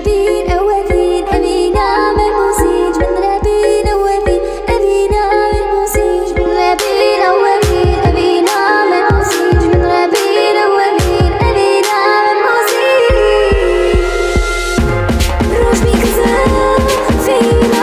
رابين أوابين أبينا ملموسين من رابين أوابين أبينا ملموسين من رابين أوابين أبينا ملموسين من رابين أوابين أبينا ملموسين روش بيكذب فينا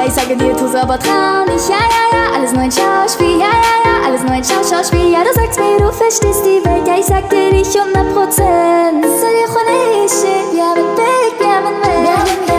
Ich sage dir, tu's aber trau nicht, ja, ja, ja, alles nur ein Schauspiel, ja, ja, ja, alles nur ein Schauspiel, ja, du sagst mir, du verstehst die Welt, ja, ich sag dir nicht 100%. Soll ich ohne ich, wir haben Weg, wir haben Weg.